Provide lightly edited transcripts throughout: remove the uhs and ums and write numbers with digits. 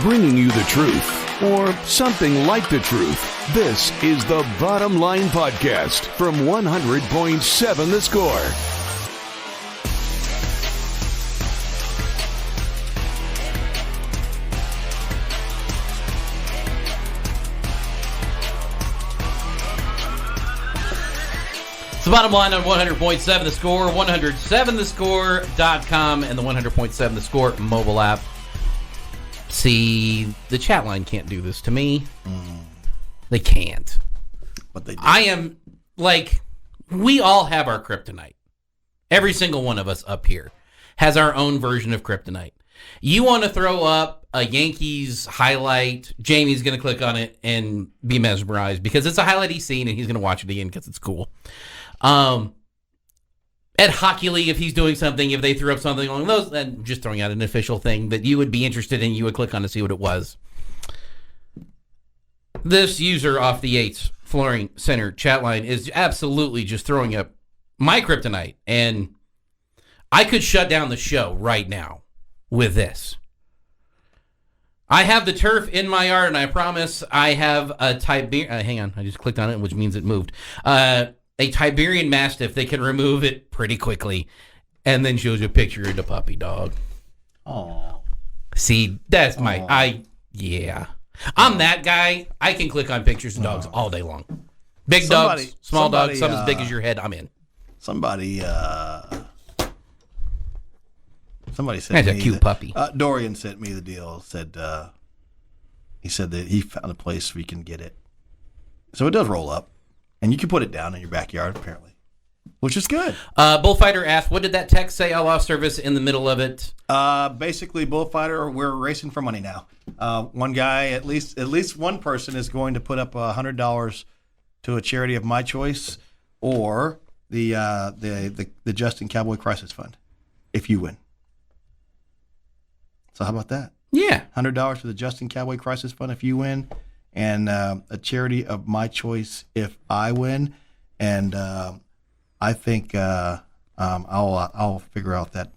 bringing you the truth, or something like the truth. This is the Bottom Line Podcast from 100.7 The Score. The bottom line on 100.7 The Score, 107thescore.com, and the 100.7 The Score mobile app. See, the chat line can't do this to me. They can't. But they do. I am, like, we all have our kryptonite. Every single one of us up here has our own version of kryptonite. You want to throw up a Yankees highlight, Jamie's going to click on it and be mesmerized because it's a highlight he's seen and he's going to watch it again because it's cool. Ed Hockey League, if he's doing something, if they threw up something along those, then just throwing out an official thing that you would be interested in, you would click on to see what it was. This user off the Yates Flooring Center chat line is absolutely just throwing up my kryptonite, and I could shut down the show right now with this. I have the turf in my yard, and I promise I have a hang on, I just clicked on it, which means it moved. A Tiberian Mastiff, they can remove it pretty quickly, and then shows you a picture of the puppy dog. Oh, see, that's yeah. I'm that guy. I can click on pictures of dogs all day long. Big dogs, small dogs, some as big as your head, I'm in. Somebody sent That's me a cute puppy. Dorian sent me the deal. He said that he found a place we can get it. So it does roll up. And you can put it down in your backyard, apparently, which is good. Bullfighter asked, what did that text say? I lost service in the middle of it. Basically, Bullfighter, we're racing for money now. One guy, at least one person is going to put up $100 to a charity of my choice or the Justin Cowboy Crisis Fund, if you win. So how about that? Yeah. $100 to the Justin Cowboy Crisis Fund if you win. And a charity of my choice if I win, and I think I'll figure out that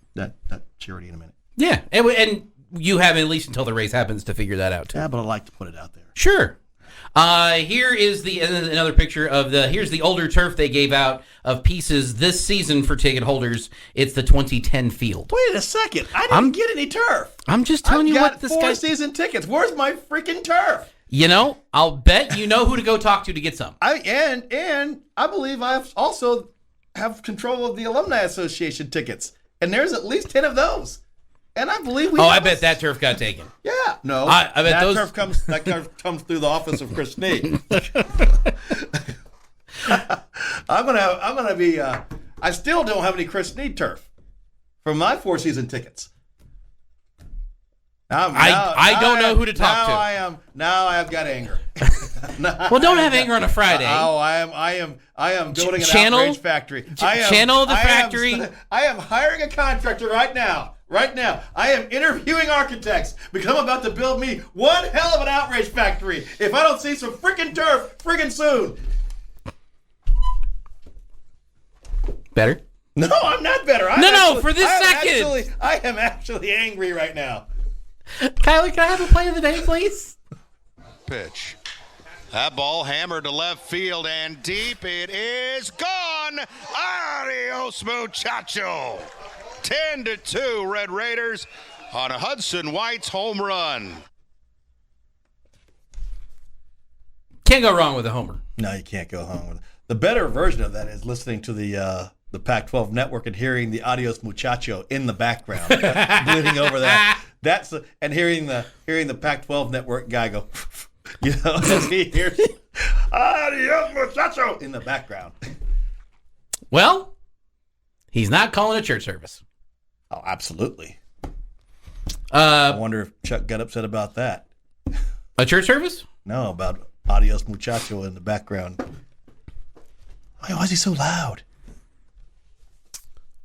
charity in a minute. Yeah, and you have at least until the race happens to figure that out too. Yeah, but I like to put it out there. Sure. Here is another picture of here's the older turf they gave out of pieces this season for ticket holders. It's the 2010 field. Wait a second, I didn't get any turf. I'm just telling you what this guy. guy. 4 season tickets. Where's my freaking turf? You know, I'll bet you know who to go talk to get some. And I believe I also have control of the Alumni Association tickets, and there's at least 10 of those. And I believe I bet that turf got taken. Yeah, no, I bet that turf comes through the office of Chris Snead. I'm gonna be. I still don't have any Chris Snead turf for my 4 season tickets. I don't know who to talk to. Now I have got anger. Well, don't have anger on a Friday. I am building an outrage factory. Channel the factory. I am hiring a contractor right now. Right now, I am interviewing architects because I'm about to build me one hell of an outrage factory. If I don't see some freaking turf freaking soon. Better? No, I'm not better. For this second. I am actually angry right now. Kylie, can I have a play of the day, please? Pitch. That ball hammered to left field and deep. It is gone. Adios, muchacho. 10-2 Red Raiders on a Hudson White's home run. Can't go wrong with a homer. No, you can't go wrong with it. The better version of that is listening to the Pac-12 network and hearing the Adios Muchacho in the background, bleeding over that. And hearing the Pac-12 network guy go, as he hears Adios Muchacho in the background. Well, he's not calling a church service. Oh, absolutely. I wonder if Chuck got upset about that. A church service? No, about Adios Muchacho in the background. Why is he so loud?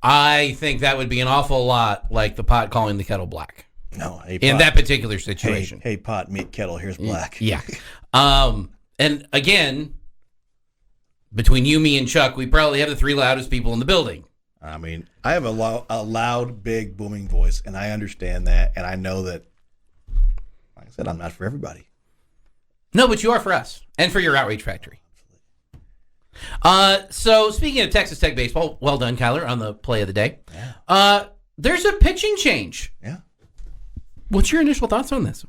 I think that would be an awful lot like the pot calling the kettle black. No, hey, in that particular situation. Hey, pot, meet kettle, here's black. Yeah. And again, between you, me, and Chuck, we probably have the 3 loudest people in the building. I mean, I have a loud, big, booming voice, and I understand that, and I know that. Like I said, I'm not for everybody. No, but you are for us and for your Outrage Factory. So speaking of Texas Tech baseball, well done, Kyler, on the play of the day. Yeah. There's a pitching change. Yeah. What's your initial thoughts on this?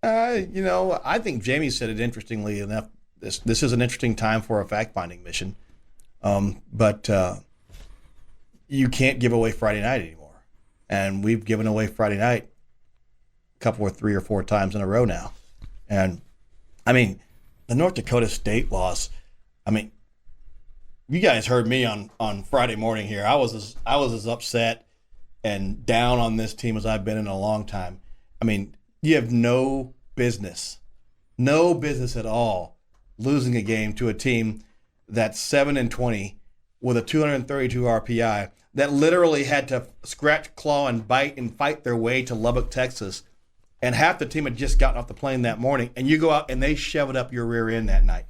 I think Jamie said it interestingly enough. This is an interesting time for a fact-finding mission. But you can't give away Friday night anymore. And we've given away Friday night a couple or 3 or 4 times in a row now. And, I mean, the North Dakota State loss, I mean, you guys heard me on Friday morning here. I was as upset and down on this team as I've been in a long time. I mean, you have no business at all losing a game to a team that's 7-20 with a 232 RPI that literally had to scratch, claw, and bite and fight their way to Lubbock, Texas. And half the team had just gotten off the plane that morning, and you go out and they shove it up your rear end that night.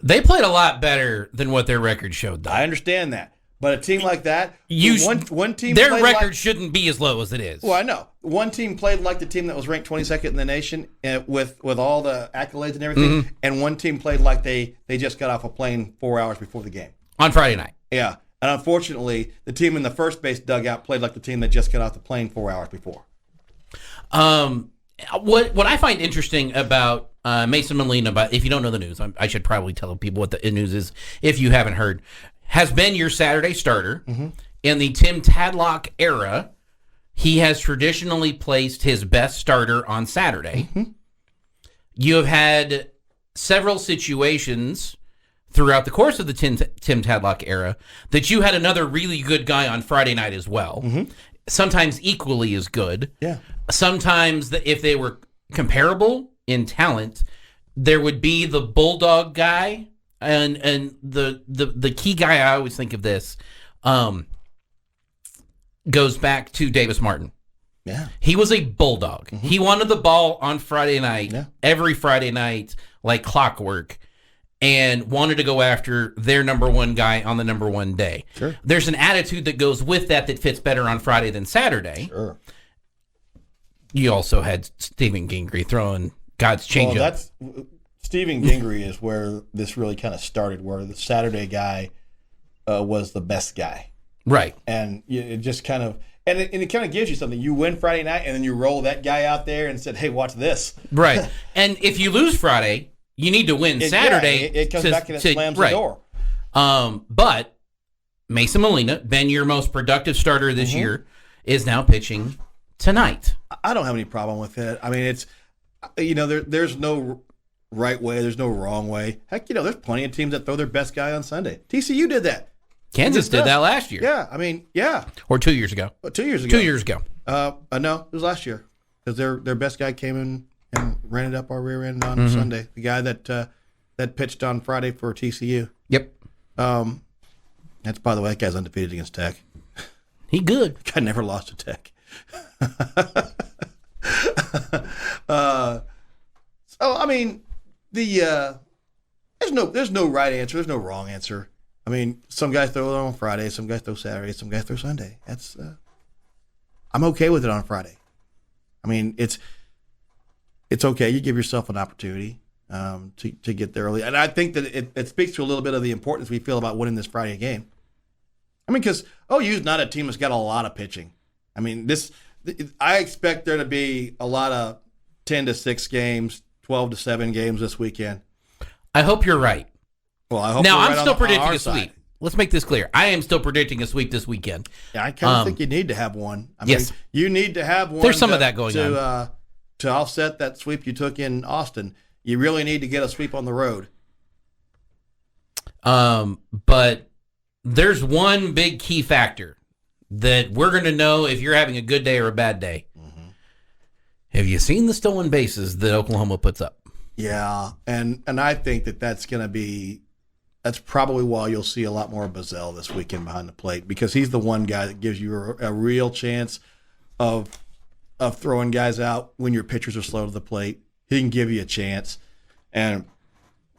They played a lot better than what their record showed, though. I understand that. But a team like that, one team, their record shouldn't be as low as it is. Well, I know. One team played like the team that was ranked 22nd in the nation with all the accolades and everything, and one team played like they just got off a plane 4 hours before the game. On Friday night. Yeah. And unfortunately, the team in the first base dugout played like the team that just got off the plane 4 hours before. What I find interesting about Mason Molina, but if you don't know the news, I should probably tell people what the news is if you haven't heard, has been your Saturday starter. In the Tim Tadlock era, he has traditionally placed his best starter on Saturday. You have had several situations throughout the course of the Tim Tadlock era that you had another really good guy on Friday night as well. Sometimes equally as good. Yeah. Sometimes, if they were comparable in talent, there would be the bulldog guy and the key guy. I always think of this goes back to Davis Martin. Yeah, he was a bulldog. He wanted the ball on Friday night, every Friday night, like clockwork, and wanted to go after their number one guy on the number one day. Sure. There's an attitude that goes with that fits better on Friday than Saturday. Sure. You also had Stephen Gingrey throwing God's changeup. Stephen Gingrey is where this really kind of started, where the Saturday guy was the best guy. Right. And it just kind of and it kind of gives you something. You win Friday night, and then you roll that guy out there and said, "Hey, watch this." Right. And if you lose Friday, you need to win Saturday. It comes back and it slams the door. But Mason Molina, been your most productive starter this year, is now pitching tonight. I don't have any problem with it. I mean, it's there's no right way, there's no wrong way. Heck, there's plenty of teams that throw their best guy on Sunday. TCU did that. Kansas did that last year. Yeah, I mean, yeah. Or 2 years ago. 2 years ago. 2 years ago. No, it was last year because their best guy came in and ran it up our rear end on Sunday. The guy that pitched on Friday for TCU. Yep. That's, by the way, that guy's undefeated against Tech. He good. Guy never lost to Tech. So I mean, there's no right answer. There's no wrong answer. I mean, some guys throw it on Friday, some guys throw Saturday, some guys throw Sunday. That's I'm okay with it on Friday. I mean, it's okay. You give yourself an opportunity to get there early, and I think that it speaks to a little bit of the importance we feel about winning this Friday game. I mean, because OU's not a team that's got a lot of pitching. I mean, I expect there to be a lot of 10-6 games, 12-7 games this weekend. I hope you're right. Well, I hope now you're I'm right still on predicting our a side. sweep. Let's make this clear. I am still predicting a sweep this weekend. Yeah, I kind of think you need to have one. I mean, yes, you need to have one. There's some of that going on to offset that sweep you took in Austin. You really need to get a sweep on the road. But there's one big key factor that we're going to know if you're having a good day or a bad day. Have you seen the stolen bases that Oklahoma puts up? Yeah, and I think that's going to be. That's probably why you'll see a lot more of Bazell this weekend behind the plate, because he's the one guy that gives you a real chance of throwing guys out when your pitchers are slow to the plate. He can give you a chance, and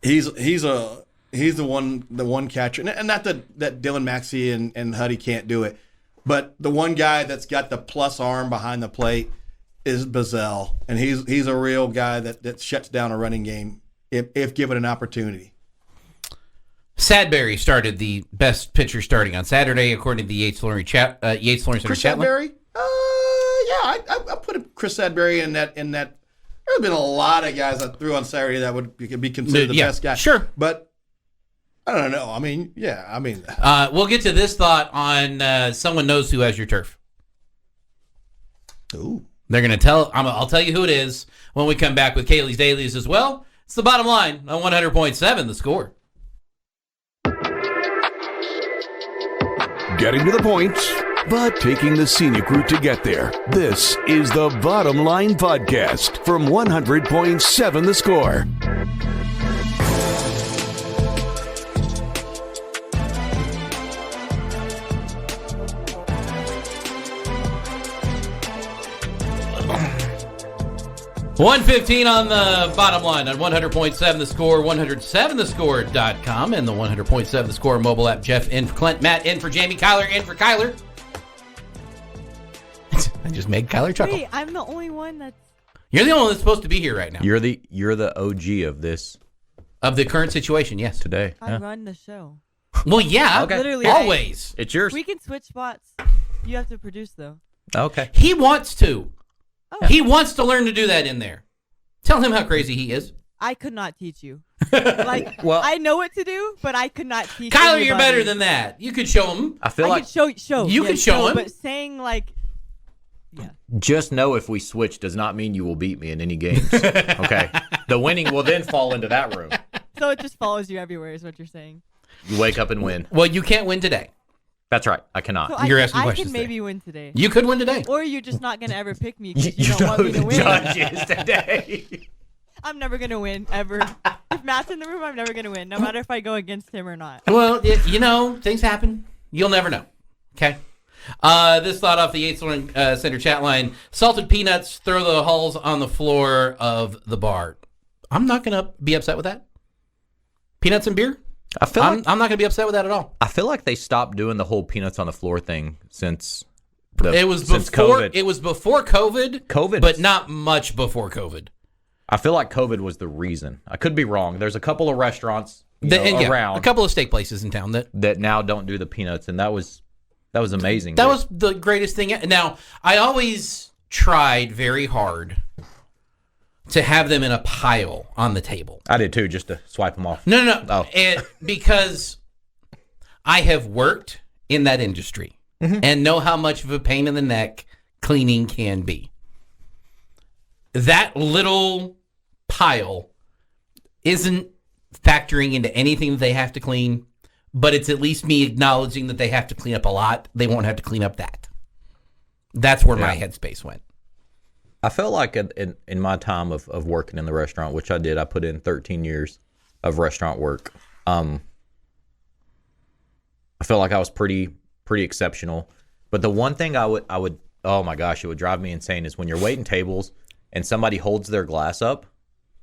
he's the one catcher, and not that Dylan Maxey and Huddy can't do it, but the one guy that's got the plus arm behind the plate is Bazell, and he's a real guy that shuts down a running game if given an opportunity. Sadberry started the best pitcher starting on Saturday, according to the Yates Flooring Center Chris chat line. Sadberry? I put Chris Sadberry in that. There's been a lot of guys I threw on Saturday that would be considered the best guy. Sure. But I don't know. We'll get to this thought on someone knows who has your turf. Ooh. They're going to tell. I'll tell you who it is when we come back with Kaylee's Dailies as well. It's the bottom line on 100.7 The Score. Getting to the point, but taking the scenic route to get there. This is the Bottom Line Podcast from 100.7 The Score. $115 on the bottom line on 100.7 The Score, 107thescore.com, and the 100.7 The Score mobile app. Jeff in for Clint, Matt in for Jamie, Kyler in for Kyler. I just made Kyler chuckle. Wait, I'm the only one that's... You're the only one that's supposed to be here right now. You're the OG of this. Of the current situation, yes. Today. I run the show. Well, yeah, Okay. Literally, always. It's yours. We can switch spots. You have to produce, though. Okay. He wants to. Oh. He wants to learn to do that in there. Tell him how crazy he is. I could not teach you. Well, I know what to do, but I could not teach Kyler, anybody. you're better than that. You could show him. I feel I like could show. You could show him. But saying yeah. just know if we switch does not mean you will beat me in any games. Okay. The winning will then fall into that room. So it just follows you everywhere is what you're saying. You wake up and win. Well, you can't win today. That's right. I cannot. So You're asking I questions can maybe today. win today. You could win today. Or you're just not going to ever pick me because You you don't want me to the win. judge is today. I'm never going to win, ever. If Matt's in the room, I'm never going to win, no matter if I go against him or not. Well, things happen. You'll never know. Okay. This thought off the Yates Flooring Center chat line. Salted peanuts throw the hulls on the floor of the bar. I'm not going to be upset with that. Peanuts and beer? I'm not going to be upset with that at all. I feel like they stopped doing the whole peanuts on the floor thing since COVID. It was before COVID. COVID, but not much before COVID. I feel like COVID was the reason. I could be wrong. There's a couple of restaurants around, a couple of steak places in town that now don't do the peanuts, and that was amazing. That was the greatest thing. Now, I always tried very hard to have them in a pile on the table. I did too, just to swipe them off. No. Oh. Because I have worked in that industry and know how much of a pain in the neck cleaning can be. That little pile isn't factoring into anything that they have to clean, but it's at least me acknowledging that they have to clean up a lot. They won't have to clean up that. That's where my headspace went. I felt like in my time of working in the restaurant, which I did, I put in 13 years of restaurant work. I felt like I was pretty exceptional. But the one thing I would, oh my gosh, it would drive me insane is when you're waiting tables and somebody holds their glass up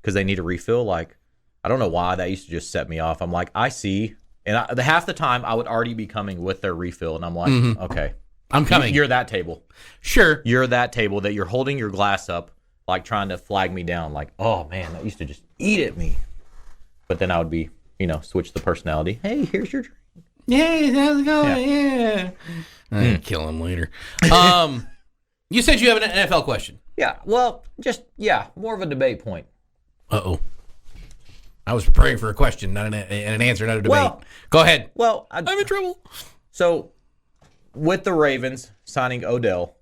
because they need a refill. Like, I don't know why that used to just set me off. I'm like, I see. And half the time I would already be coming with their refill. And I'm like, okay. I'm coming. You're that table. Sure. You're that table that you're holding your glass up, like trying to flag me down. Like, oh man, that used to just eat at me. But then I would be, switch the personality. Hey, here's your drink. Hey, how's it going? Yeah. I'll kill him later. You said you have an NFL question. Yeah. Well, more of a debate point. Uh-oh. I was preparing for a question, not an answer, not a debate. Well, go ahead. Well, I'm in trouble. So, with the Ravens signing Odell,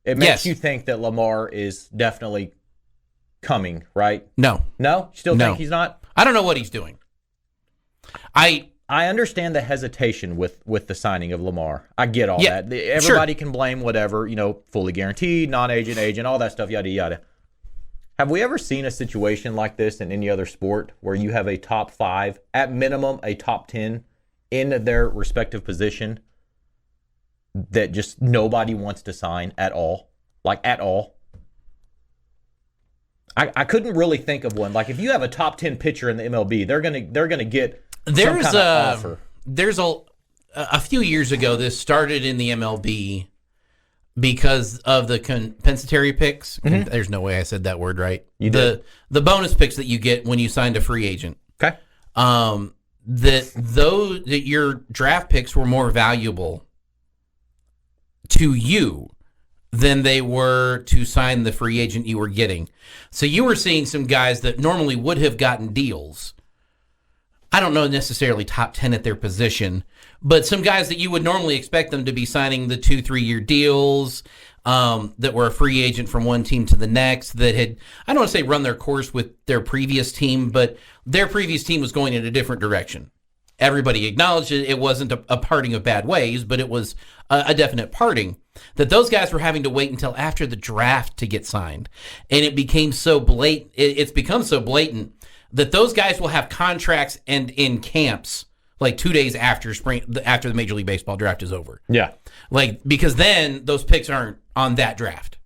it makes you think that Lamar is definitely coming, right? No. No? Still think he's not? I don't know what he's doing. I understand the hesitation with the signing of Lamar. I get all that. Everybody can blame whatever, fully guaranteed, non-agent, agent, all that stuff, yada, yada. Have we ever seen a situation like this in any other sport where you have a top 5, at minimum a top 10 in their respective position that just nobody wants to sign at all? Like, at all? I couldn't really think of one. Like, if you have a top 10 pitcher in the MLB, they're gonna get some kind of offer. There's a few years ago, this started in the MLB. because of the compensatory picks. There's no way I said that word right. You did. The bonus picks that you get when you signed a free agent. Okay. That your draft picks were more valuable to you than they were to sign the free agent you were getting. So you were seeing some guys that normally would have gotten deals. I don't know necessarily top 10 at their position, but some guys that you would normally expect them to be signing the 2-3 year deals, that were a free agent from one team to the next, that had, I don't want to say run their course with their previous team, but their previous team was going in a different direction. Everybody acknowledged it. It wasn't a parting of bad ways, but it was a definite parting. That those guys were having to wait until after the draft to get signed. And it became so blatant. It's become so blatant that those guys will have contracts and in camps like 2 days after the Major League Baseball draft is over. Yeah. Like, because then those picks aren't on that draft.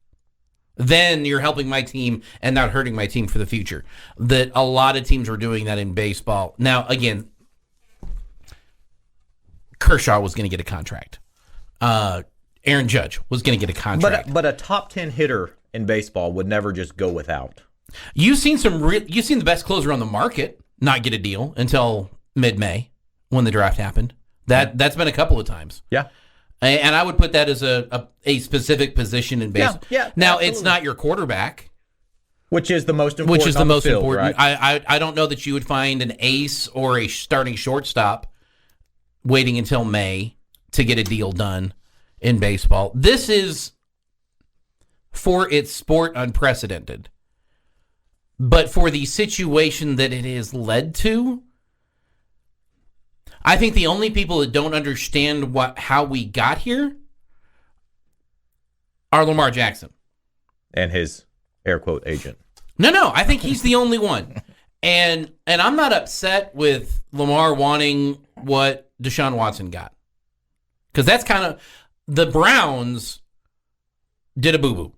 Then you're helping my team and not hurting my team for the future. That a lot of teams were doing that in baseball. Now, again, Kershaw was going to get a contract. Aaron Judge was going to get a contract. But a top 10 hitter in baseball would never just go without. You've seen the best closer on the market not get a deal until mid-May when the draft happened. That's been a couple of times. Yeah. And I would put that as a specific position in baseball. Yeah, now, absolutely. it's not your quarterback. Which is the most important. Right? I don't know that you would find an ace or a starting shortstop waiting until May to get a deal done in baseball. This is, for its sport, unprecedented. But for the situation that it has led to, I think the only people that don't understand how we got here are Lamar Jackson. And his air quote agent. No, I think he's the only one. And I'm not upset with Lamar wanting what Deshaun Watson got. Because that's kind of, the Browns did a boo-boo.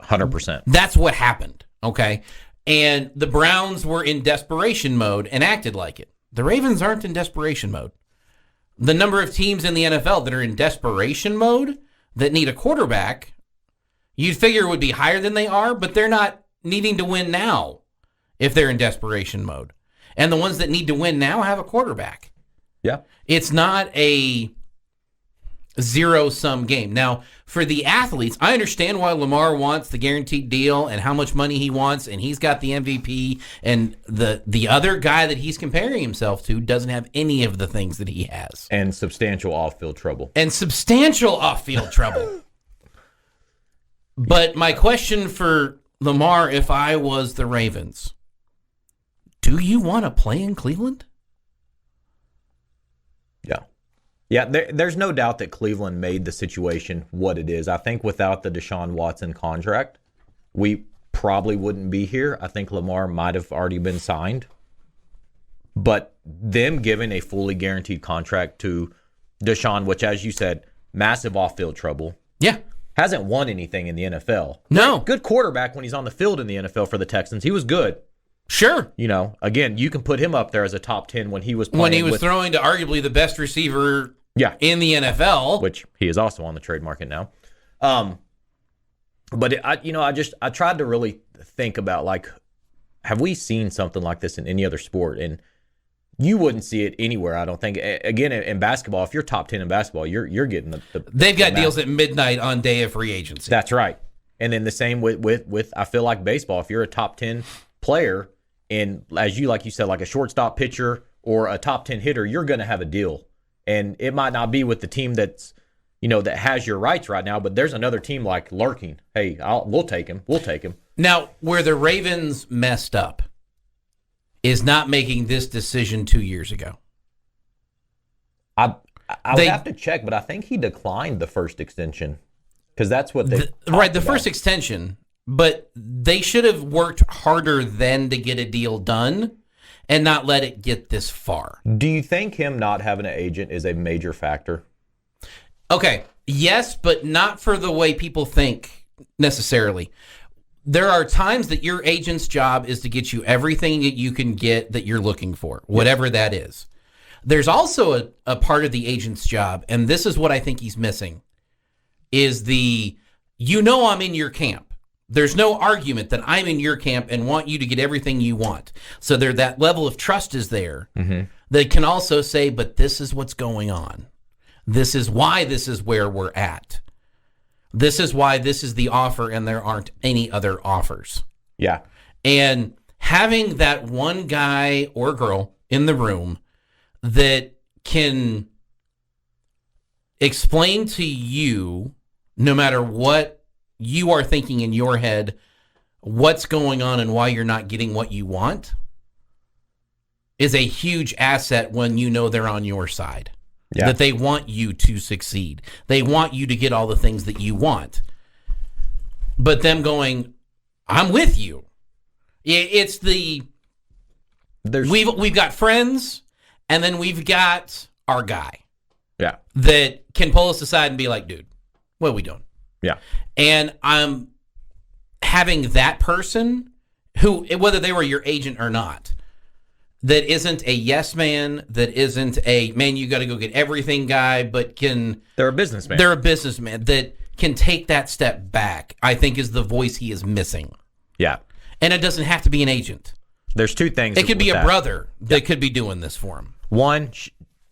100%. That's what happened, okay? And the Browns were in desperation mode and acted like it. The Ravens aren't in desperation mode. The number of teams in the NFL that are in desperation mode that need a quarterback, you'd figure would be higher than they are, but they're not needing to win now if they're in desperation mode. And the ones that need to win now have a quarterback. Yeah. It's not a zero-sum game. Now, for the athletes, I understand why Lamar wants the guaranteed deal and how much money he wants, and he's got the MVP, and the other guy that he's comparing himself to doesn't have any of the things that he has. And substantial off-field trouble. But my question for Lamar, if I was the Ravens, do you want to play in Cleveland? Yeah. Yeah, there's no doubt that Cleveland made the situation what it is. I think without the Deshaun Watson contract, we probably wouldn't be here. I think Lamar might have already been signed. But them giving a fully guaranteed contract to Deshaun, which, as you said, massive off-field trouble. Yeah. Hasn't won anything in the NFL. No. Good quarterback when he's on the field in the NFL for the Texans. He was good. Sure. You know, again, you can put him up there as a top 10 when he was playing. When he was throwing to arguably the best receiver in the NFL. Which he is also on the trade market now. But I tried to really think about, like, have we seen something like this in any other sport? And you wouldn't see it anywhere, I don't think. Again, in basketball, if you're top 10 in basketball, you're getting the They've got deals at midnight on day of free agency. That's right. And then the same with I feel like baseball. If you're a top 10 player, and like you said, like a shortstop, pitcher, or a top 10 hitter, you're going to have a deal. And it might not be with the team that's, that has your rights right now, but there's another team like lurking. Hey, we'll take him. We'll take him. Now, where the Ravens messed up is not making this decision 2 years ago. I would have to check, but I think he declined the first extension because that's what they the first extension. But they should have worked harder then to get a deal done and not let it get this far. Do you think him not having an agent is a major factor? Okay, yes, but not for the way people think necessarily. There are times that your agent's job is to get you everything that you can get that you're looking for, whatever that is. There's also a part of the agent's job, and this is what I think he's missing, is I'm in your camp. There's no argument that I'm in your camp and want you to get everything you want. So that level of trust is there. They can also say, but this is what's going on. This is why this is where we're at. This is why this is the offer and there aren't any other offers. Yeah. And having that one guy or girl in the room that can explain to you, no matter what you are thinking in your head, what's going on and why you're not getting what you want, is a huge asset when you know they're on your side. Yeah. That they want you to succeed. They want you to get all the things that you want. But them going, I'm with you. It's we've got friends, and then we've got our guy. Yeah. That can pull us aside and be like, dude, what are we doing? Yeah. And I'm having that person who, whether they were your agent or not, that isn't a yes man, that isn't a, man, you got to go get everything guy, but they're a businessman. They're a businessman that can take that step back, I think is the voice he is missing. Yeah. And it doesn't have to be an agent. There's two things. It could be a brother that could be doing this for him. One,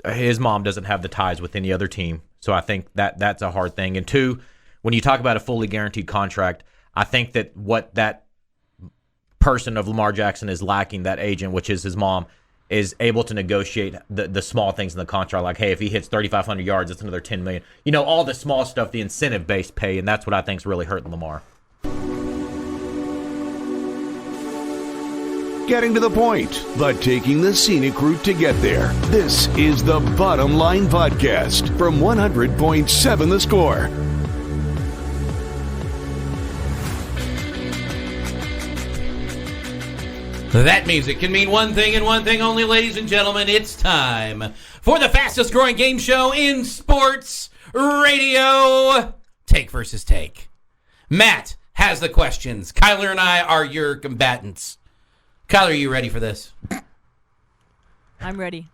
his mom doesn't have the ties with any other team. So I think that's a hard thing. And two, when you talk about a fully guaranteed contract, I think that what that person of Lamar Jackson is lacking, that agent, which is his mom, is able to negotiate the small things in the contract. Like, hey, if he hits 3,500 yards, it's another $10 million. You know, all the small stuff, the incentive-based pay, and that's what I think is really hurting Lamar. Getting to the point, but taking the scenic route to get there. This is the Bottom Line Podcast from 100.7 The Score. That music can mean one thing and one thing only, ladies and gentlemen. It's time for the fastest growing game show in sports radio. Take versus take. Matt has the questions. Kyler and I are your combatants. Kyler, are you ready for this? I'm ready.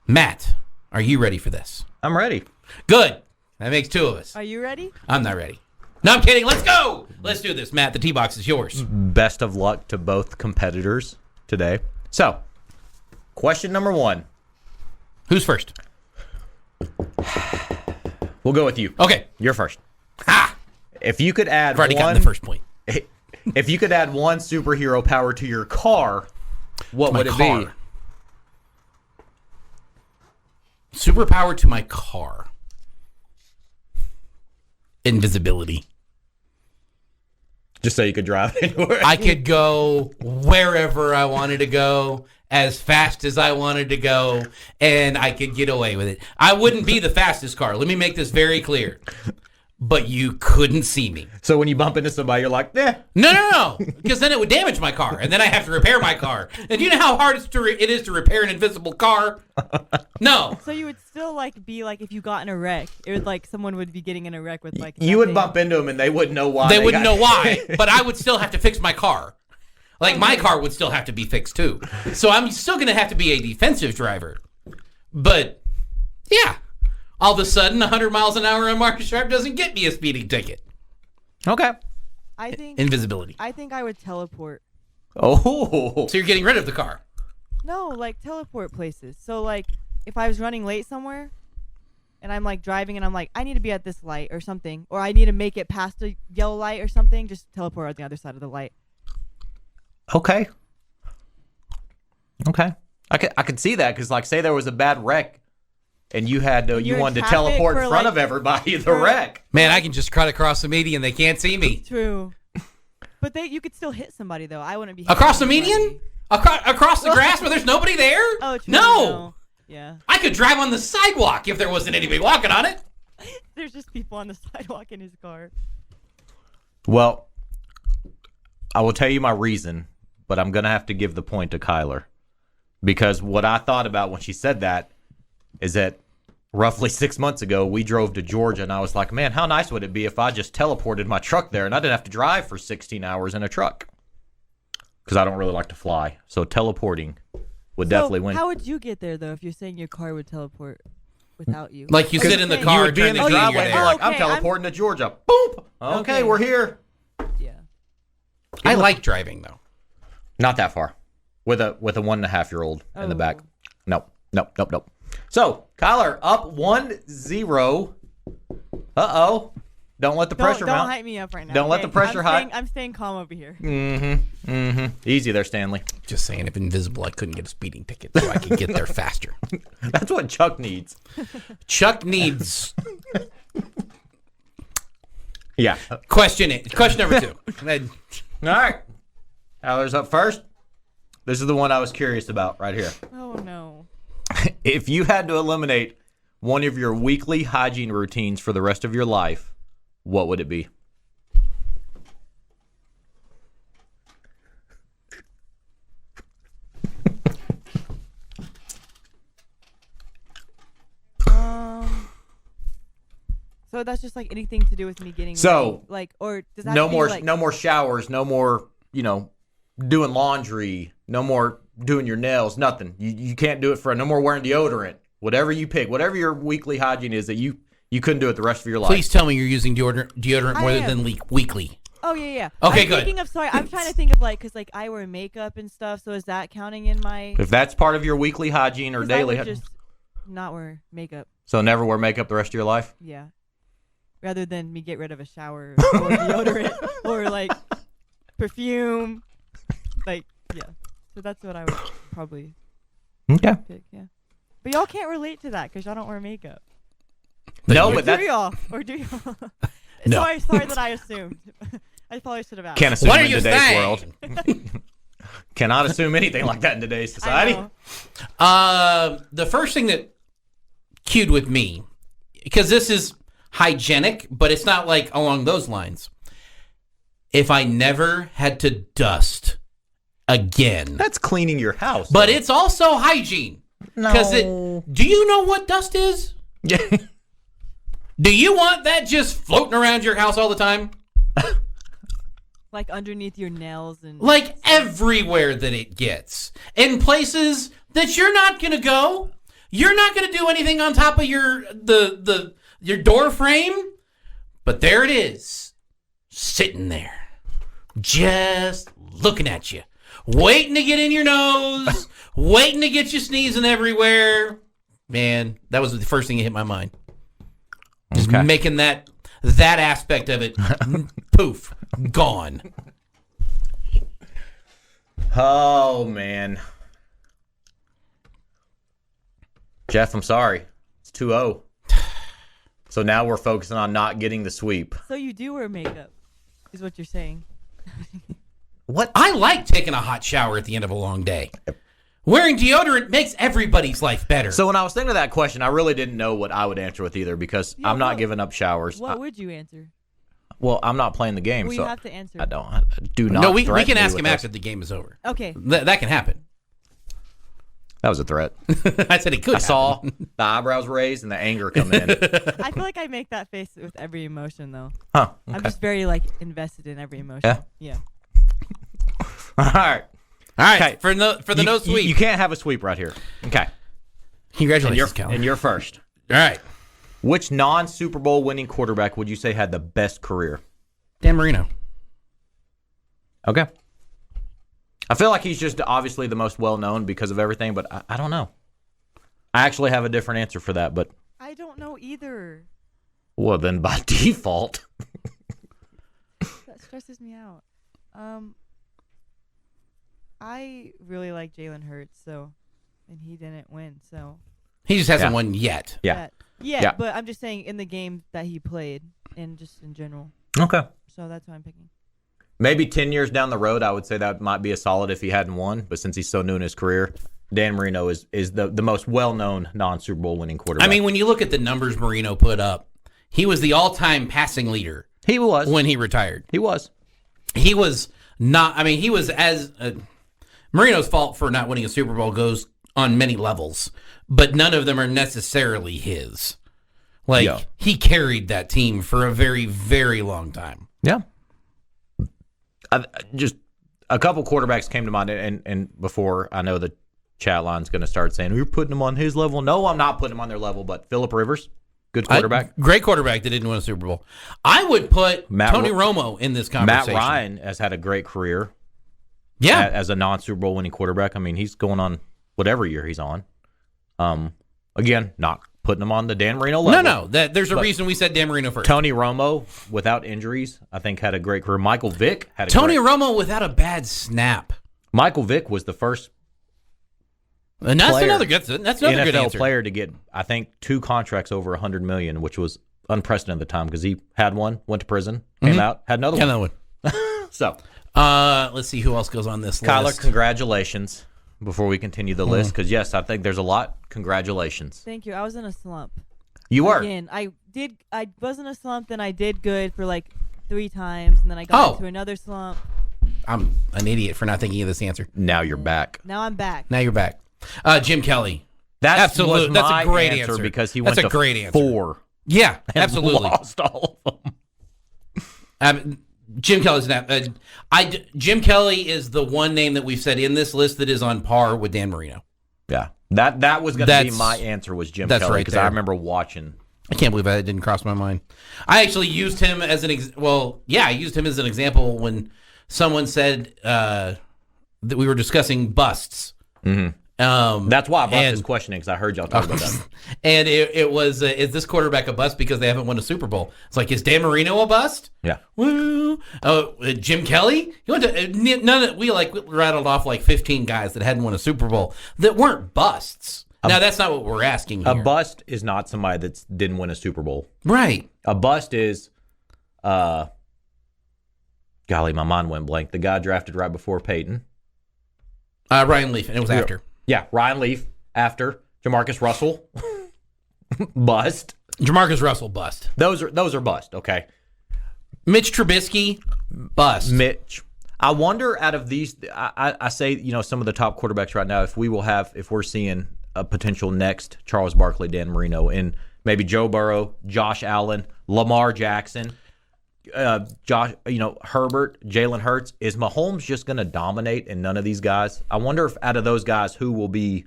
Matt, are you ready for this? I'm ready. Good. That makes two of us. Are you ready? I'm not ready. No, I'm kidding. Let's go. Let's do this. Matt, the tee box is yours. Best of luck to both competitors today. So, question number one. Who's first? We'll go with you. Okay. You're first. Ha! If you could add I've already gotten the first point. If you could add one superhero power to your car, what would it be? Superpower to my car. Invisibility. Just so you could drive anywhere. I could go wherever I wanted to go, as fast as I wanted to go, and I could get away with it. I wouldn't be the fastest car. Let me make this very clear. But you couldn't see me. So when you bump into somebody, you're like, eh. No. Because then it would damage my car, and then I have to repair my car. And do you know how hard it is to repair an invisible car? No. So you would still be like if you got in a wreck, it would like someone would be getting in a wreck with like. You would bump into them, and they wouldn't know why. They wouldn't know why, but I would still have to fix my car. Like my car would still have to be fixed too. So I'm still going to have to be a defensive driver. But yeah. All of a sudden, 100 miles an hour on Marcus Sharp doesn't get me a speeding ticket. Okay. I think invisibility. I think I would teleport. Oh. So you're getting rid of the car? No, like teleport places. So like if I was running late somewhere and I'm like driving and I'm like, I need to be at this light or something, or I need to make it past a yellow light or something, just teleport on the other side of the light. Okay. I could see that because like say there was a bad wreck. And you had to, you wanted to teleport in front of everybody, the wreck. Man, I can just cut across the median. They can't see me. True. But you could still hit somebody, though. I wouldn't be across the median? Across the grass where there's nobody there? Oh, true. No. Yeah. I could drive on the sidewalk if there wasn't anybody walking on it. There's just people on the sidewalk in his car. Well, I will tell you my reason, but I'm going to have to give the point to Kyler. Because what I thought about when she said that is that roughly 6 months ago, we drove to Georgia, and I was like, man, how nice would it be if I just teleported my truck there and I didn't have to drive for 16 hours in a truck? Because I don't really like to fly. So teleporting would definitely win. How would you get there, though, if you're saying your car would teleport? without you. Like you sit in the car, You would be turn in the the key, and driveway you're and you're there. like, I'm Okay, teleporting to Georgia. Boop. Okay, we're here. Yeah. I like driving though. Not that far. With a 1.5-year-old in the back. Oh. Nope. So, Kyler up 1-0. Uh-oh. Don't let the pressure Don't mount. hype me up right now. Don't let the pressure hype. I'm staying calm over here. Easy there, Stanley. Just saying, if invisible, I couldn't get a speeding ticket, so I could get there faster. That's what Chuck needs. Chuck needs. Yeah. Question number 2. All right. Tyler's up first. This is the one I was curious about right here. Oh no. If you had to eliminate one of your weekly hygiene routines for the rest of your life, what would it be? So that's just like anything to do with me getting So, ready. Like, or does that No be more like, no more showers, no more, doing laundry, no more doing your nails, nothing. You can't do it for no more wearing deodorant. Whatever you pick, whatever your weekly hygiene is that you couldn't do it the rest of your life. Please tell me you're using deodorant more I am. than weekly. Oh yeah. Okay, I'm good. Thinking of I'm trying to think of like, cause like I wear makeup and stuff. So is that counting in my? If that's part of your weekly hygiene or 'Cause daily, I would just not wear makeup. so never wear makeup the rest of your life. Yeah. Rather than me get rid of a shower or deodorant or like perfume. Like, yeah. So that's what I would probably Okay. pick, yeah. But y'all can't relate to that because y'all don't wear makeup. No, Or but do that's y'all? Or do y'all? No. Sorry that I assumed. I probably should have asked. can't assume What are in you today's saying? world. Cannot assume anything like that in today's society. The first thing that cued with me, because this is hygienic, but it's not like along those lines. If I never had to dust again, That's cleaning your house. but though. it's also hygiene. Because do you know what dust is? Yeah. Do you want that just floating around your house all the time? Like underneath your nails and Like everywhere that it gets. In places that you're not going to go. You're not going to do anything on top of your door frame. But there it is. Sitting there. Just looking at you. Waiting to get in your nose. Waiting to get you sneezing everywhere. Man, that was the first thing that hit my mind. Just Okay. making that aspect of it poof, gone. Oh man. Jeff, I'm sorry. It's 2-0. So now we're focusing on not getting the sweep. So you do wear makeup, is what you're saying. What? I like taking a hot shower at the end of a long day. Wearing deodorant makes everybody's life better. So when I was thinking of that question, I really didn't know what I would answer with either because Yeah, I'm not what- giving up showers. What would you answer? Well, I'm not playing the game, Well, so you have to answer. I don't. I do not. no, we threaten can me ask with him this. after the game is over. Okay. That can happen. That was a threat. I said it could. I saw the eyebrows raised and the anger come in. I feel like I make that face with every emotion, though. Huh? I'm Okay. just very like invested in every emotion. Yeah? Yeah. All right. All right, Okay. for the no sweep. You can't have a sweep right here. Okay. Congratulations, Cal. And you're first. All right, Which non-Super Bowl winning quarterback would you say had the best career? Dan Marino. Okay. I feel like he's just obviously the most well-known because of everything, but I don't know. I actually have a different answer for that, but I don't know either. well, then by default. That stresses me out. I really like Jalen Hurts, and he didn't win, so. He just hasn't Yeah. won yet. Yeah. Yeah, Yeah. but I'm just saying in the game that he played and just in general. Okay. So that's what I'm picking. Maybe 10 years down the road, I would say that might be a solid if he hadn't won. But since he's so new in his career, Dan Marino is the most well-known non-Super Bowl winning quarterback. I mean, when you look at the numbers Marino put up, he was the all-time passing leader he was. when he retired. He was. He was not. I mean, he was as Marino's fault for not winning a Super Bowl goes on many levels, but none of them are necessarily his. Like Yeah. he carried that team for a very, very long time. Yeah. Just a couple quarterbacks came to mind, and before I know the chat line's going to start saying, you're putting him on his level. No, I'm not putting him on their level, but Phillip Rivers, good quarterback. Great quarterback that didn't win a Super Bowl. I would put Tony Romo in this conversation. Matt Ryan has had a great career. Yeah. As a non-Super Bowl winning quarterback. I mean, he's going on whatever year he's on. Again, not putting him on the Dan Marino level. No. There's a reason we said Dan Marino first. Tony Romo, without injuries, I think had a great career. Michael Vick had a Tony Romo without a bad snap. Michael Vick was the first And that's another good NFL player to get, I think, 2 contracts over $100 million, which was unprecedented at the time because he had one, went to prison, came out, had another one. So, let's see who else goes on this Kyler, list. Congratulations. Before we continue the list, because yes, I think there's a lot. Congratulations. Thank you. I was in a slump. You were. Again, I was in a slump, then I did good for like 3 times, and then I got into another slump. I'm an idiot for not thinking of this answer. Now you're back. Now I'm back. Now you're back. Jim Kelly. That's a great answer because he went to great answer. 4. Yeah, absolutely. Lost all of them. Jim Kelly's Jim Kelly is the one name that we've said in this list that is on par with Dan Marino. Yeah, that was going to be my answer was Jim Kelly because I remember watching. I can't believe that didn't cross my mind. I actually used him as I used him as an example when someone said that we were discussing busts. Mm-hmm. That's why I brought this questioning because I heard y'all talk about that. And it was, is this quarterback a bust because they haven't won a Super Bowl? It's like, is Dan Marino a bust? Yeah. Woo. Jim Kelly? You went to we rattled off like 15 guys that hadn't won a Super Bowl that weren't busts. Now that's not what we're asking here. A bust is not somebody that didn't win a Super Bowl. Right. A bust is, golly, my mind went blank. The guy drafted right before Peyton. Ryan Leaf, and it was after. Yeah, Ryan Leaf after Jamarcus Russell bust. Jamarcus Russell bust. Those are bust. Okay. Mitch Trubisky bust. Mitch. I wonder out of these. I say some of the top quarterbacks right now. If we're seeing a potential next Charles Barkley, Dan Marino, and maybe Joe Burrow, Josh Allen, Lamar Jackson. Herbert, Jalen Hurts. Is Mahomes just going to dominate and none of these guys? I wonder if out of those guys, who will be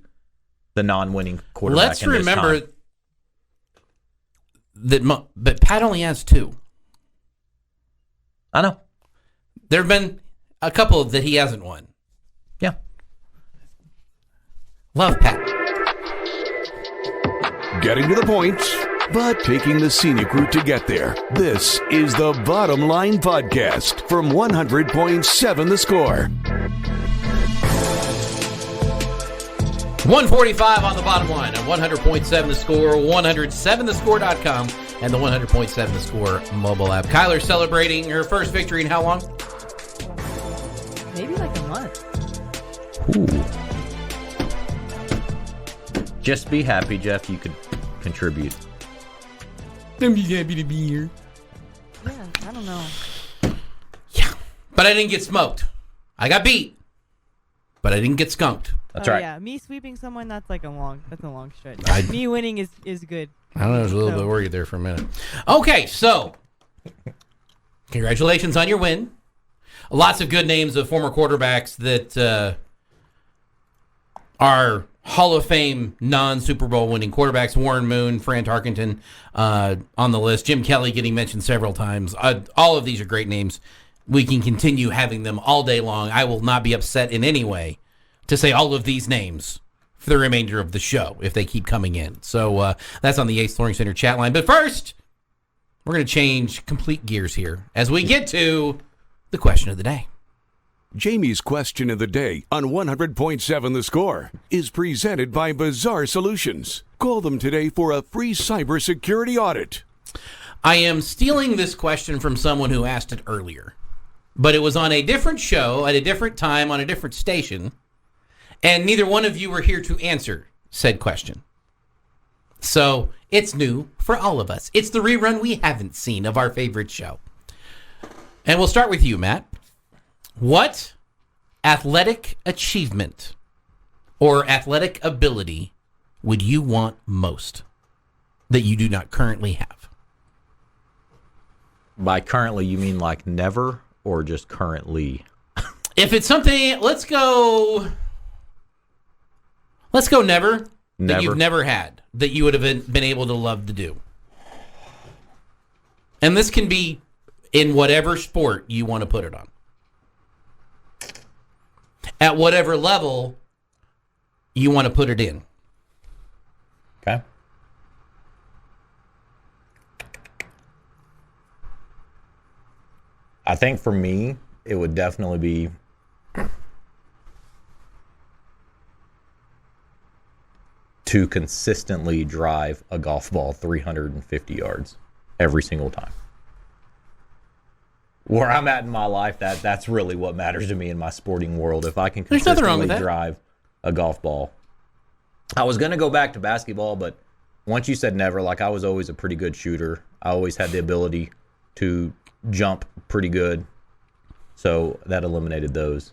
the non-winning quarterback? Let's remember that Pat only has 2. I know. There have been a couple that he hasn't won. Yeah. Love Pat. Getting to the point, but taking the scenic route to get there. This is the Bottom Line Podcast from 100.7 The Score. 145 on the bottom line at 100.7 The Score, 107thescore.com, and the 100.7 The Score mobile app. Kyler celebrating her first victory in how long? Maybe like a month. Ooh. Just be happy, Jeff. You could contribute. I'm just happy to be here. Yeah, I don't know. Yeah, but I didn't get smoked. I got beat, but I didn't get skunked. That's right. Yeah, me sweeping someone, that's a long stretch. Me winning is good. I don't know, I was a little bit worried there for a minute. Okay, so congratulations on your win. Lots of good names of former quarterbacks that are Hall of Fame non-Super Bowl winning quarterbacks. Warren Moon, Fran Tarkenton on the list. Jim Kelly getting mentioned several times. All of these are great names. We can continue having them all day long. I will not be upset in any way to say all of these names for the remainder of the show if they keep coming in. So that's on the Ace Flooring Center chat line. But first, we're going to change complete gears here as we get to the question of the day. Jamie's question of the day on 100.7 The Score is presented by Bizarre Solutions. Call them today for a free cybersecurity audit. I am stealing this question from someone who asked it earlier, but it was on a different show at a different time on a different station, and neither one of you were here to answer said question. So it's new for all of us. It's the rerun we haven't seen of our favorite show. And we'll start with you, Matt. What athletic achievement or athletic ability would you want most that you do not currently have? By currently, you mean like never or just currently? If it's something, let's go Let's go never. That Never. you've never had, that you would have been able to love to do. And this can be in whatever sport you want to put it on. At whatever level you want to put it in. Okay. I think for me, it would definitely be to consistently drive a golf ball 350 yards every single time. Where I'm at in my life, that's really what matters to me in my sporting world. If I can There's nothing wrong consistently with that. drive a golf ball. I was going to go back to basketball, but once you said never, like I was always a pretty good shooter. I always had the ability to jump pretty good. So that eliminated those.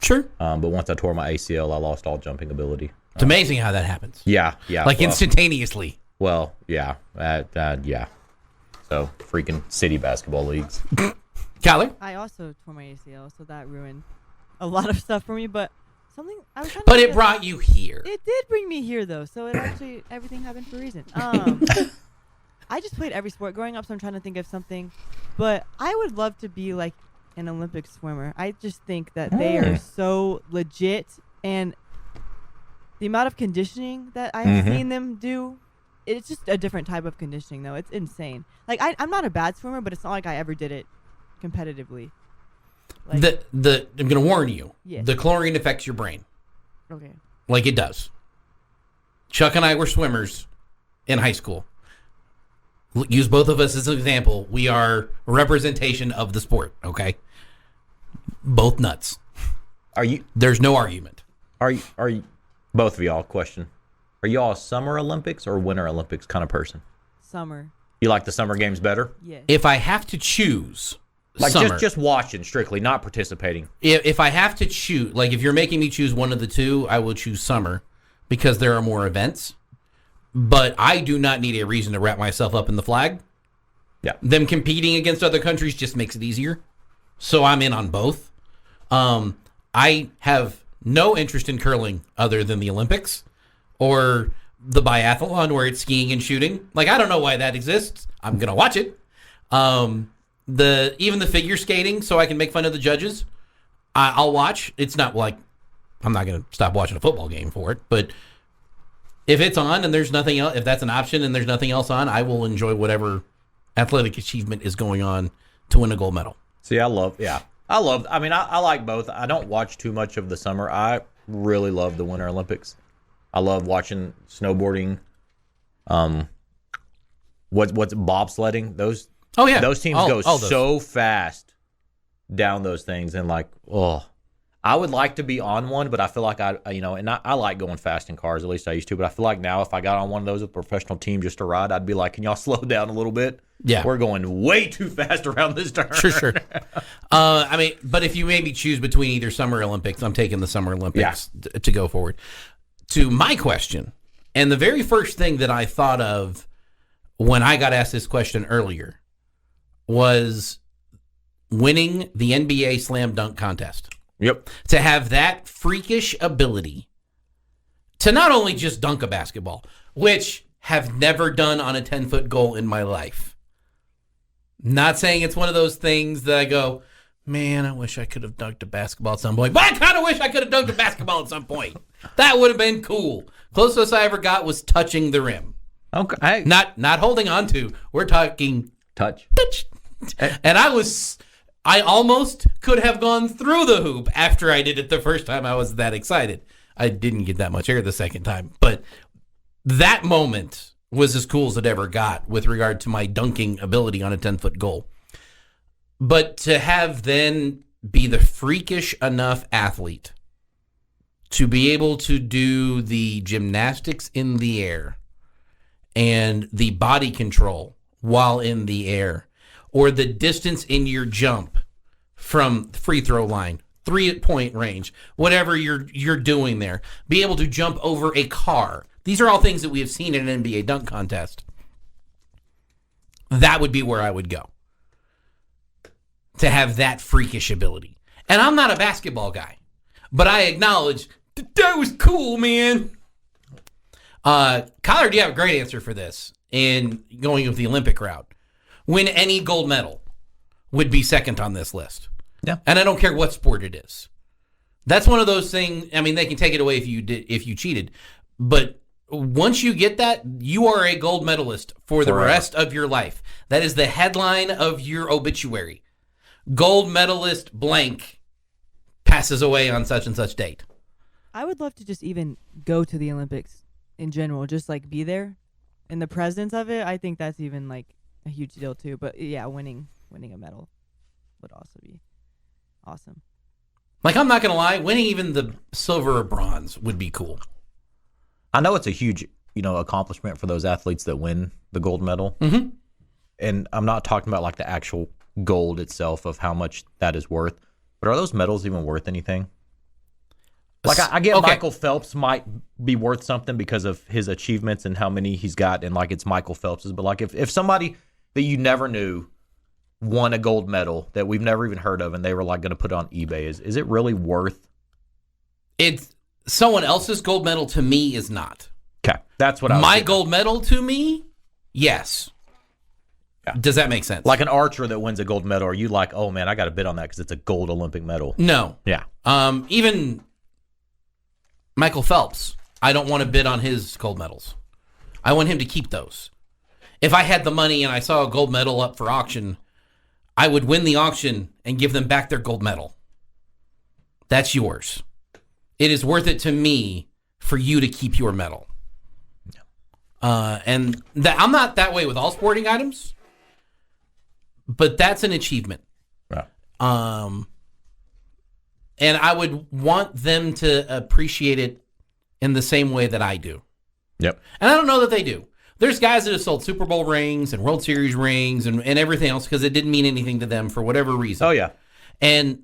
Sure. But once I tore my ACL, I lost all jumping ability. It's amazing how that happens. Yeah. Like instantaneously. Well, yeah. Yeah. So freaking city basketball leagues. Kyler? I also tore my ACL, so that ruined a lot of stuff for me. But something I was trying to But think it of- brought you here. It did bring me here, though. So it actually everything happened for a reason. I just played every sport growing up, so I'm trying to think of something. But I would love to be like an Olympic swimmer. I just think that they are so legit, and the amount of conditioning that I've seen them do, it's just a different type of conditioning, though. It's insane. Like I'm not a bad swimmer, but it's not like I ever did it competitively. Like, I'm going to warn you. Yes. The chlorine affects your brain. okay. Like it does. Chuck and I were swimmers in high school. Use both of us as an example. We are a representation of the sport, okay? Both nuts. There's no argument. Are you both of y'all, question. Are y'all a summer Olympics or winter Olympics kind of person? Summer. You like the summer games better? Yes. If I have to choose Like summer, just watching strictly, not participating. if I have to choose, like if you're making me choose one of the two, I will choose summer because there are more events. But I do not need a reason to wrap myself up in the flag. Yeah. Them competing against other countries just makes it easier. So I'm in on both. I have no interest in curling other than the Olympics or the biathlon where it's skiing and shooting. Like, I don't know why that exists. I'm going to watch it. Even the figure skating, so I can make fun of the judges, I'll watch. It's not like I'm not going to stop watching a football game for it, but if it's on and there's nothing else, if that's an option and there's nothing else on, I will enjoy whatever athletic achievement is going on to win a gold medal. See, I like both. I don't watch too much of the summer. I really love the Winter Olympics. I love watching snowboarding. What's bobsledding? Those teams go so fast down those things, and I would like to be on one, but I feel like I like going fast in cars. At least I used to. But I feel like now if I got on one of those with a professional team just to ride, I'd be like, "Can y'all slow down a little bit? Yeah, we're going way too fast around this turn." Sure. But if you made me choose between either Summer Olympics, I'm taking the Summer Olympics to go forward. To my question, and the very first thing that I thought of when I got asked this question earlier was winning the NBA slam dunk contest. Yep. To have that freakish ability to not only just dunk a basketball, which have never done on a 10-foot goal in my life. Not saying it's one of those things that I go, man, I wish I could have dunked a basketball at some point. But I kind of wish I could have dunked a basketball at some point. That would have been cool. Closest I ever got was touching the rim. Okay. Not holding on to. We're talking touch. And I almost could have gone through the hoop after I did it the first time. I was that excited. I didn't get that much air the second time. But that moment was as cool as it ever got with regard to my dunking ability on a 10-foot goal. But to have then be the freakish enough athlete to be able to do the gymnastics in the air and the body control while in the air, or the distance in your jump from free throw line, 3-point range, whatever you're doing there, be able to jump over a car. These are all things that we have seen in an NBA dunk contest. That would be where I would go, to have that freakish ability. And I'm not a basketball guy, but I acknowledge that was cool, man. Kyler, do you have a great answer for this in going with the Olympic route? Win any gold medal would be second on this list. Yeah. And I don't care what sport it is. That's one of those things. I mean, they can take it away if you cheated, but once you get that, you are a gold medalist for the rest of your life. That is the headline of your obituary. Gold medalist blank passes away on such and such date. I would love to just even go to the Olympics in general, just like be there in the presence of it. I think that's even like a huge deal too. But yeah, winning a medal would also be awesome. Like, I'm not going to lie, winning even the silver or bronze would be cool. I know it's a huge, accomplishment for those athletes that win the gold medal. Mm-hmm. And I'm not talking about like the actual gold itself of how much that is worth, but are those medals even worth anything? Like, I get Michael Phelps might be worth something because of his achievements and how many he's got, and like it's Michael Phelps's, but like if somebody that you never knew won a gold medal that we've never even heard of and they were like going to put it on eBay, is it really worth? It's someone else's gold medal to me is not. Okay, that's what I was My getting. gold medal to me, yes. Yeah. Does that make sense? Like an archer that wins a gold medal, are you like, oh man, I got to bid on that because it's a gold Olympic medal? No. Yeah. Even Michael Phelps, I don't want to bid on his gold medals. I want him to keep those. If I had the money and I saw a gold medal up for auction, I would win the auction and give them back their gold medal. That's yours. It is worth it to me for you to keep your medal. And I'm not that way with all sporting items, but that's an achievement. Yeah. And I would want them to appreciate it in the same way that I do. Yep. And I don't know that they do. There's guys that have sold Super Bowl rings and World Series rings and everything else because it didn't mean anything to them for whatever reason. Oh, yeah. And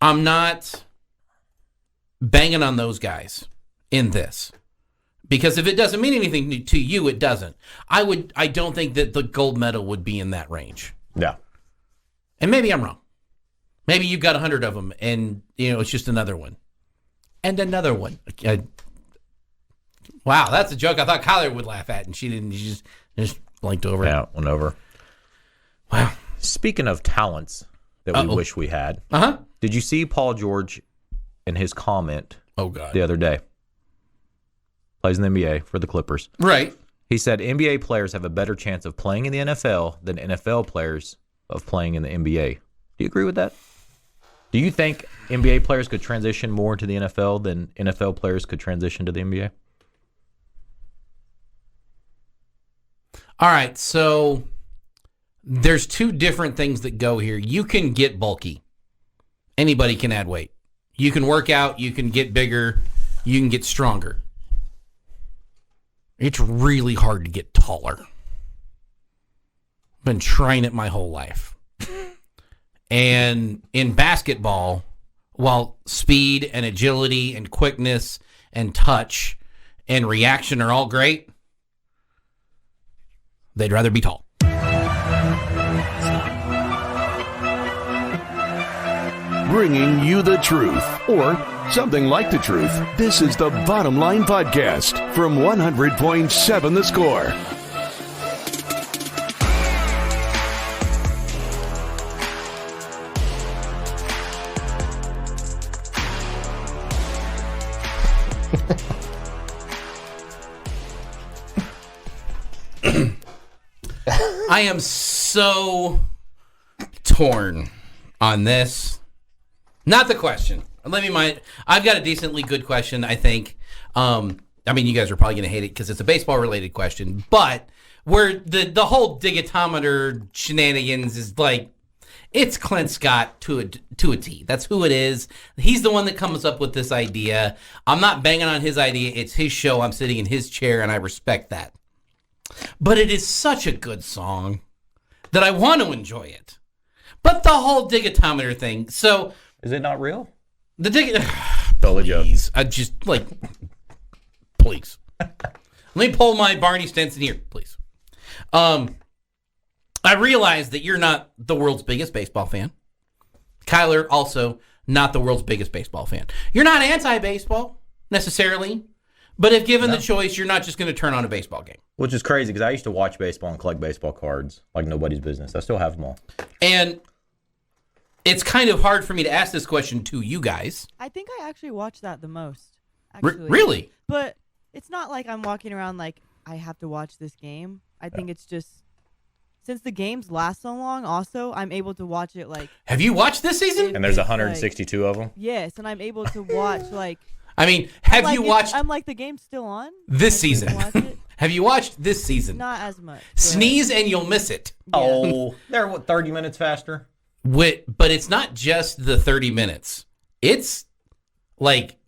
I'm not banging on those guys in this. Because if it doesn't mean anything to you, it doesn't. I don't think that the gold medal would be in that range. Yeah. And maybe I'm wrong. Maybe you've got 100 of them and, it's just another one. And another one. Wow, that's a joke I thought Kyler would laugh at, and she didn't. She just blanked over. Yeah, went over. Wow. Speaking of talents that we wish we had, did you see Paul George in his comment the other day? Plays in the NBA for the Clippers. Right. He said NBA players have a better chance of playing in the NFL than NFL players of playing in the NBA. Do you agree with that? Do you think NBA players could transition more into the NFL than NFL players could transition to the NBA? All right, so there's two different things that go here. You can get bulky. Anybody can add weight. You can work out, you can get bigger, you can get stronger. It's really hard to get taller. I've been trying it my whole life. And in basketball, while speed and agility and quickness and touch and reaction are all great, they'd rather be tall. Bringing you the truth, or something like the truth. This is the Bottom Line Podcast from 100.7 The Score. I am so torn on this. Not the question. I've got a decently good question, I think. You guys are probably going to hate it because it's a baseball-related question, but where the whole digitometer shenanigans is like, it's Clint Scott to a T. That's who it is. He's the one that comes up with this idea. I'm not banging on his idea. It's his show. I'm sitting in his chair, and I respect that. But it is such a good song that I want to enjoy it. But the whole digitometer thing. So is it not real? The Totally joke. I just please. Let me pull my Barney Stinson here, please. I realize that you're not the world's biggest baseball fan. Kyler also not the world's biggest baseball fan. You're not anti-baseball necessarily, But if given the choice, you're not just going to turn on a baseball game. Which is crazy because I used to watch baseball and collect baseball cards like nobody's business. I still have them all. And it's kind of hard for me to ask this question to you guys. I think I actually watch that the most. Actually. Really? But it's not like I'm walking around like I have to watch this game. I think it's just since the games last so long, also I'm able to watch it like. Have you watched this season? And there's 162 of them? Yes, and I'm able to watch like. I mean, have you watched? I'm like, the game's still on this season. Have you watched this season? Not as much. Sneeze and you'll miss it. Yeah. Oh, they're 30 minutes faster? But it's not just the 30 minutes. It's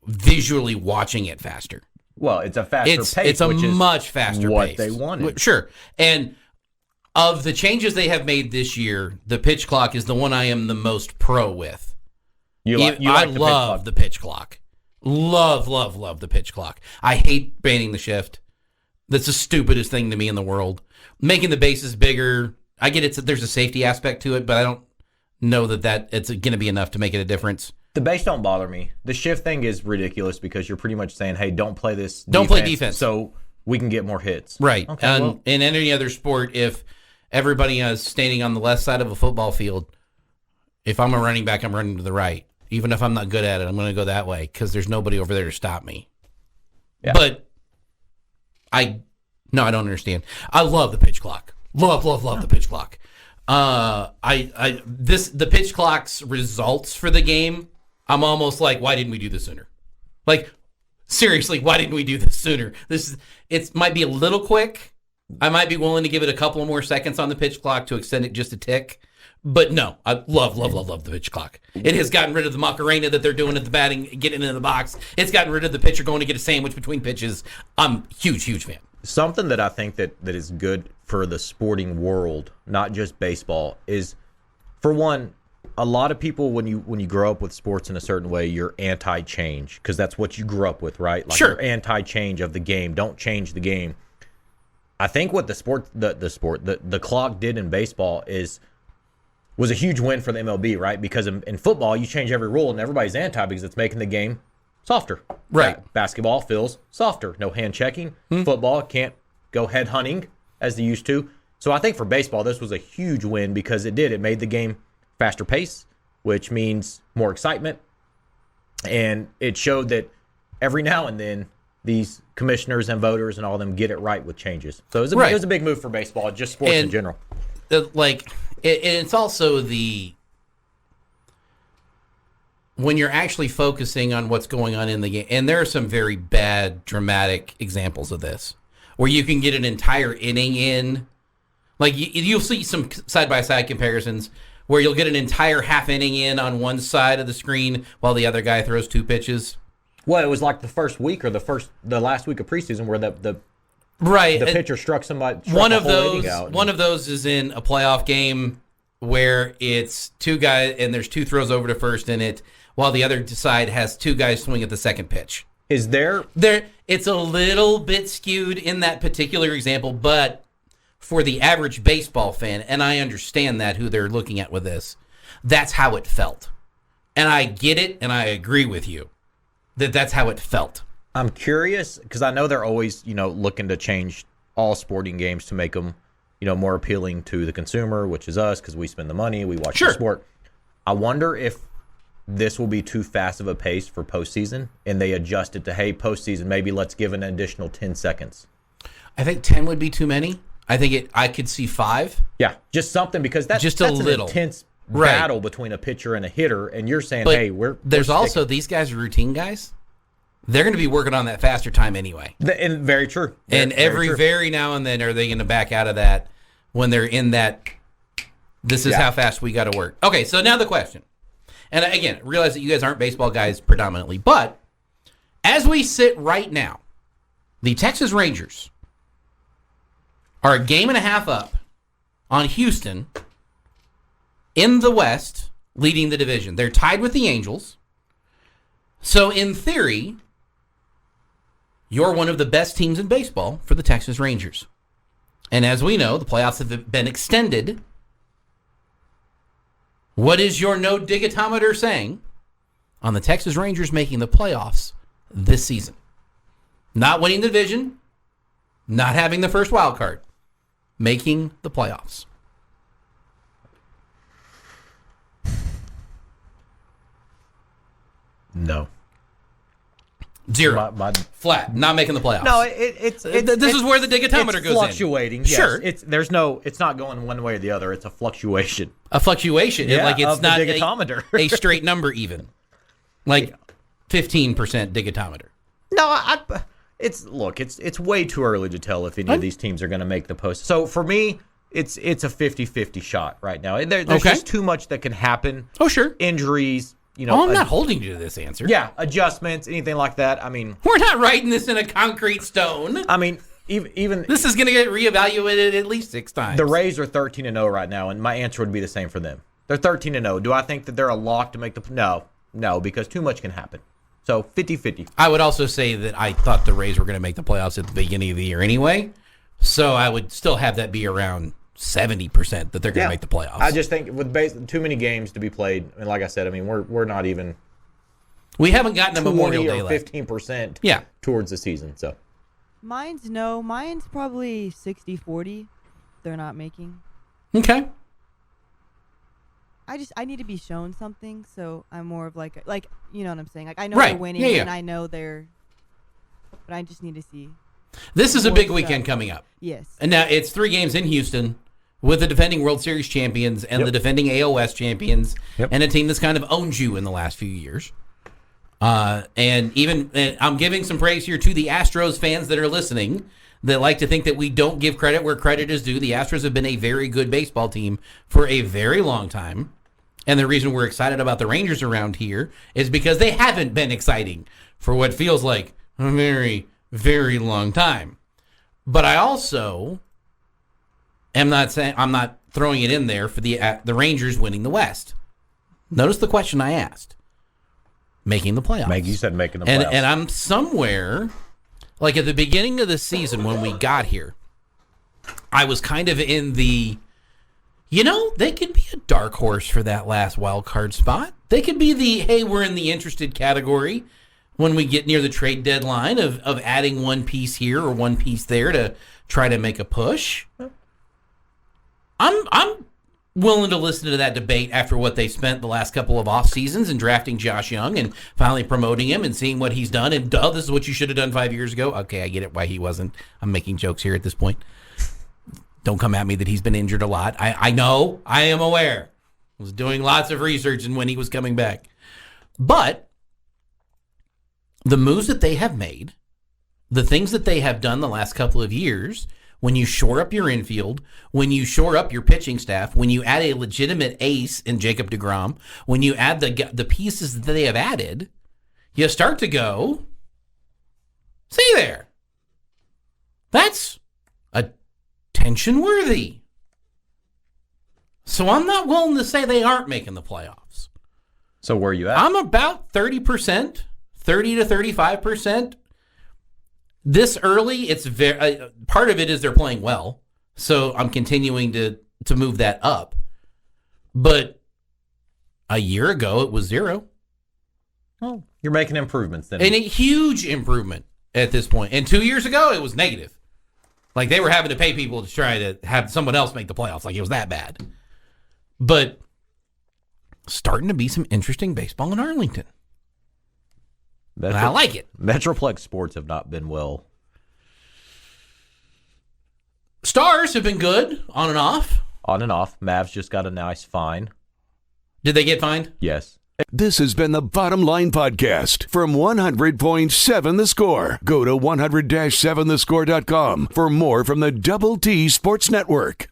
visually watching it faster. Well, it's a faster pace. It's a much faster what pace. They wanted. Sure. And of the changes they have made this year, the pitch clock is the one I am the most pro with. I love the pitch clock. Love the pitch clock. I hate banning the shift. That's the stupidest thing to me in the world. Making the bases bigger. I get there's a safety aspect to it, but I don't know that it's going to be enough to make it a difference. The base don't bother me. The shift thing is ridiculous because you're pretty much saying, hey, don't play this Don't play defense. So we can get more hits. Right. Okay, and in any other sport, if everybody is standing on the left side of a football field, if I'm a running back, I'm running to the right. Even if I'm not good at it, I'm going to go that way because there's nobody over there to stop me. Yeah. But I don't understand. I love the pitch clock. Love the pitch clock. The pitch clock's results for the game, I'm almost like, why didn't we do this sooner? Like, seriously, why didn't we do this sooner? It might be a little quick. I might be willing to give it a couple of more seconds on the pitch clock to extend it just a tick. But no, I love the pitch clock. It has gotten rid of the Macarena that they're doing at the batting, getting into the box. It's gotten rid of the pitcher going to get a sandwich between pitches. I'm huge fan. Something that I think that is good for the sporting world, not just baseball, is, for one, a lot of people when you grow up with sports in a certain way, you're anti-change because that's what you grew up with, right? Like, sure. You're anti-change of the game. Don't change the game. I think what the clock did in baseball was a huge win for the MLB, right? Because in football, you change every rule and everybody's anti because it's making the game softer. Right. Basketball feels softer. No hand checking. Football can't go head hunting as they used to. So I think for baseball, this was a huge win because it made the game faster pace, which means more excitement. And it showed that every now and then these commissioners and voters and all of them get it right with changes. So it was a big move for baseball, just sports in general. It's also when you're actually focusing on what's going on in the game, and there are some very bad, dramatic examples of this, where you can get an entire inning in. Like, you'll see some side-by-side comparisons where you'll get an entire half inning in on one side of the screen while the other guy throws two pitches. Well, it was like the first week or the last week of preseason where the pitcher struck somebody. One of those is in a playoff game where it's two guys and there's two throws over to first in it, while the other side has two guys swing at the second pitch. Is there? It's a little bit skewed in that particular example, but for the average baseball fan, and I understand that who they're looking at with this, that's how it felt, and I get it, and I agree with you that's how it felt. I'm curious because I know they're always, looking to change all sporting games to make them, more appealing to the consumer, which is us because we spend the money, we watch the sport. I wonder if this will be too fast of a pace for postseason, and they adjust it to, hey, postseason, maybe let's give an additional 10 seconds. I think 10 would be too many. I could see 5. Yeah, just something because that's an intense battle between a pitcher and a hitter, and you're saying, but hey, we're also these guys are routine guys. They're going to be working on that faster time anyway. And very true. Very now and then are they going to back out of that when they're in that, this is how fast we got to work. Okay, so now the question. And again, realize that you guys aren't baseball guys predominantly, but as we sit right now, the Texas Rangers are a game and a half up on Houston in the West, leading the division. They're tied with the Angels. So in theory, you're one of the best teams in baseball for the Texas Rangers. And as we know, the playoffs have been extended. What is your no-digatometer saying on the Texas Rangers making the playoffs this season? Not winning the division, not having the first wild card, making the playoffs. No. 0. Flat. Not making the playoffs. No, this is where the digitometer goes fluctuating. in. Yes. Sure. It's not going one way or the other. It's a fluctuation. A fluctuation. Yeah, like it's of the not digitometer. a straight number even. Like 15% digitometer. No, it's way too early to tell if any of these teams are going to make the post. So for me, it's a 50-50 shot right now. There's just too much that can happen. Oh, sure. Injuries, you know. I'm not holding you to this answer. Yeah, adjustments, anything like that. I mean, we're not writing this in a concrete stone. I mean, even this is going to get reevaluated at least 6 times. The Rays are 13-0 right now, and my answer would be the same for them. They're 13-0. Do I think that they're a lock to make the No, because too much can happen. So 50-50. I would also say that I thought the Rays were going to make the playoffs at the beginning of the year anyway. So I would still have that be around 70% that they're going to make the playoffs. I just think with too many games to be played, and like I said, I mean we're not even. We haven't gotten a Memorial Day left. 15%. Yeah. Towards the season. So. Mine's probably 60-40. They're not making. Okay. I need to be shown something, so I'm more of like you know what I'm saying. Like I know Right. they're winning, Yeah. and I know but I just need to see. This is a more big stuff. weekend coming up. Yes. And now it's 3 games in Houston with the defending World Series champions and the defending AOS champions and a team that's kind of owned you in the last few years. And I'm giving some praise here to the Astros fans that are listening that like to think that we don't give credit where credit is due. The Astros have been a very good baseball team for a very long time. And the reason we're excited about the Rangers around here is because they haven't been exciting for what feels like a very, very long time. But I also am not saying I'm not throwing it in there for the Rangers winning the West. Notice the question I asked. Making the playoffs. You said making the playoffs. And I'm somewhere, like at the beginning of the season when we got here, I was kind of in the, they could be a dark horse for that last wild card spot. They could be the, hey, we're in the interested category when we get near the trade deadline of adding one piece here or one piece there to try to make a push. I'm willing to listen to that debate after what they spent the last couple of off seasons and drafting Josh Young and finally promoting him and seeing what he's done. And this is what you should have done 5 years ago. Okay, I get it why he wasn't. I'm making jokes here at this point. Don't come at me that he's been injured a lot. I know. I am aware. I was doing lots of research and when he was coming back. But the moves that they have made, the things that they have done the last couple of years, when you shore up your infield, when you shore up your pitching staff, when you add a legitimate ace in Jacob deGrom, when you add the pieces that they have added, you start to go, see there. That's attention-worthy. So I'm not willing to say they aren't making the playoffs. So where are you at? I'm about 30%, 30 to 35%. This early, it's very part of it is they're playing well, so I'm continuing to move that up. But a year ago, it was 0. Oh, you're making improvements then. And a huge improvement at this point. And 2 years ago, it was negative. Like they were having to pay people to try to have someone else make the playoffs. Like it was that bad. But starting to be some interesting baseball in Arlington. I like it. Metroplex sports have not been well. Stars have been good, on and off. On and off. Mavs just got a nice fine. Did they get fined? Yes. This has been the Bottom Line Podcast from 100.7 The Score. Go to 100-7thescore.com for more from the Double T Sports Network.